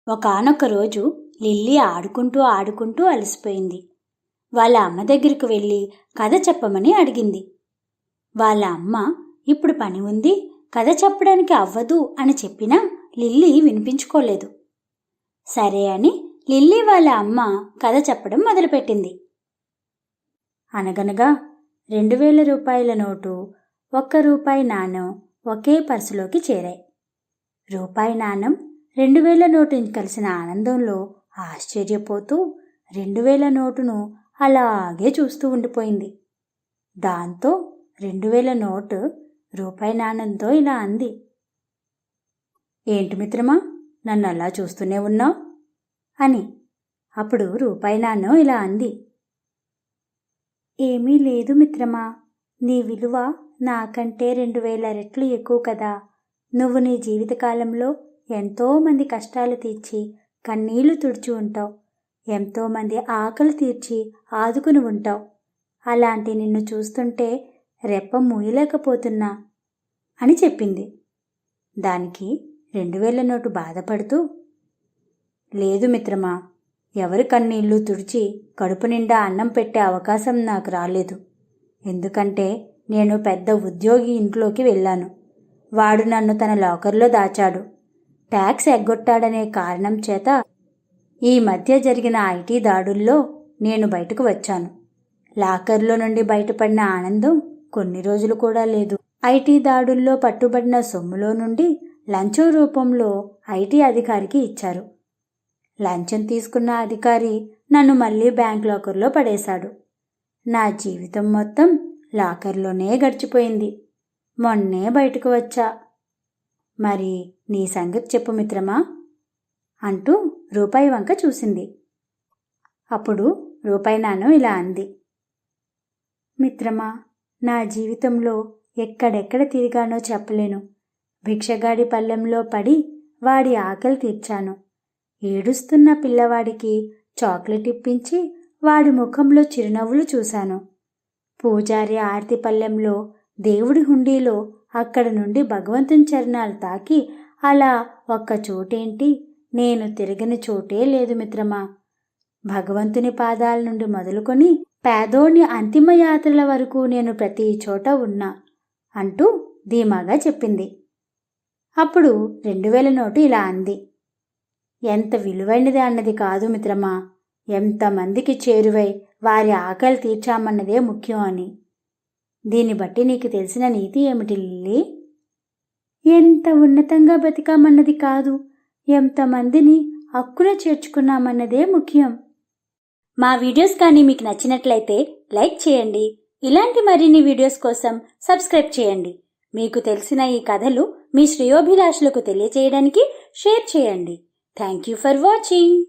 ఒకానొక రోజు లిల్లీ ఆడుకుంటూ ఆడుకుంటూ అలసిపోయింది. వాళ్ళ అమ్మ దగ్గరకు వెళ్ళి కథ చెప్పమని అడిగింది. వాళ్ళ అమ్మ ఇప్పుడు పని ఉంది, కథ చెప్పడానికి అవ్వదు అని చెప్పినా లిల్లీ వినిపించుకోలేదు. సరే అని లిల్లీ వాళ్ళ అమ్మ కథ చెప్పడం మొదలుపెట్టింది. అనగనగా 2000 రూపాయల నోటు, 1 రూపాయి నాణెం ఒకే పర్సులోకి చేరాయి. రూపాయి నాణెం 2000 నోటుని కలిసిన ఆనందంలో ఆశ్చర్యపోతూ 2000 నోటును అలాగే చూస్తూ ఉండిపోయింది. దాంతో 2000 నోటు రూపాయి నాణెంతో ఇలా అంది, ఏంటి మిత్రమా, నన్ను అలా చూస్తూనే ఉన్నావు అని. అప్పుడు రూపాయి నాణెం ఇలా అంది, ఏమీ లేదు మిత్రమా, నీ విలువ నాకంటే 2000 రెట్లు ఎక్కువ కదా. నువ్వు నీ జీవితకాలంలో ఎంతోమంది కష్టాలు తీర్చి కన్నీళ్లు తుడిచి ఉంటావు, ఎంతోమంది ఆకలి తీర్చి ఆదుకుని ఉంటావు. అలాంటి నిన్ను చూస్తుంటే రెప్ప మూయలేకపోతున్నా అని చెప్పింది. దానికి 2000 నోటు బాధపడుతూ, లేదు మిత్రమా, ఎవరి కన్నీళ్లు తుడిచి కడుపు నిండా అన్నం పెట్టే అవకాశం నాకు రాలేదు. ఎందుకంటే నేను పెద్ద ఉద్యోగి ఇంట్లోకి వెళ్ళాను. వాడు నన్ను తన లాకర్లో దాచాడు. ట్యాక్స్ ఎగ్గొట్టాడనే కారణం చేత ఈ మధ్య జరిగిన ఐటీ దాడుల్లో నేను బయటకు వచ్చాను. లాకర్లో నుండి బయటపడిన ఆనందం కొన్ని రోజులు కూడా లేదు. ఐటీ దాడుల్లో పట్టుబడిన సొమ్ములో నుండి లంచం రూపంలో ఐటీ అధికారికి ఇచ్చారు. లంచం తీసుకున్న అధికారి నన్ను మళ్ళీ బ్యాంక్ లాకర్లో పడేశాడు. నా జీవితం మొత్తం లాకర్లోనే గడిచిపోయింది. మొన్నే బయటకు వచ్చా. మరి నీ సంగతి చెప్పు మిత్రమా అంటూ రూపాయి వంక చూసింది. అప్పుడు రూపాయి నాణెం ఇలా అంది, మిత్రమా, నా జీవితంలో ఎక్కడెక్కడ తిరిగానో చెప్పలేను. భిక్షగాడి పళ్ళెంలో పడి వాడి ఆకలి తీర్చాను. ఏడుస్తున్న పిల్లవాడికి చాక్లెట్ ఇప్పించి వాడి ముఖంలో చిరునవ్వులు చూశాను. పూజారి ఆర్తి పళ్ళెంలో దేవుడి హుండీలో అక్కడ నుండి భగవంతుని చరణాలు తాకి అలా ఒక్క చోటేంటి, నేను తిరగని చోటే లేదు మిత్రమా. భగవంతుని పాదాల నుండి మొదలుకొని పేదోని అంతిమ యాత్రల వరకు నేను ప్రతి చోట ఉన్నా అంటూ ధీమాగా చెప్పింది. అప్పుడు 2000 నోటు ఇలా అంది, ఎంత విలువైనది అన్నది కాదు మిత్రమా, ఎంతమందికి చేరువై వారి ఆకలి తీర్చామన్నదే ముఖ్యం అని. దీన్ని బట్టి నీకు తెలిసిన నీతి ఏమిటి లిల్లీ? ఎంత ఉన్నతంగా బతికామన్నది కాదు, ఎంతమందిని హక్కున చేర్చుకున్నామన్నదే ముఖ్యం. మా వీడియోస్ కానీ మీకు నచ్చినట్లయితే లైక్ చేయండి. ఇలాంటి మరిన్ని వీడియోస్ కోసం సబ్స్క్రైబ్ చేయండి. మీకు తెలిసిన ఈ కథలు మీ శ్రేయోభిలాషులకు తెలియచేయడానికి షేర్ చేయండి. Thank you for watching.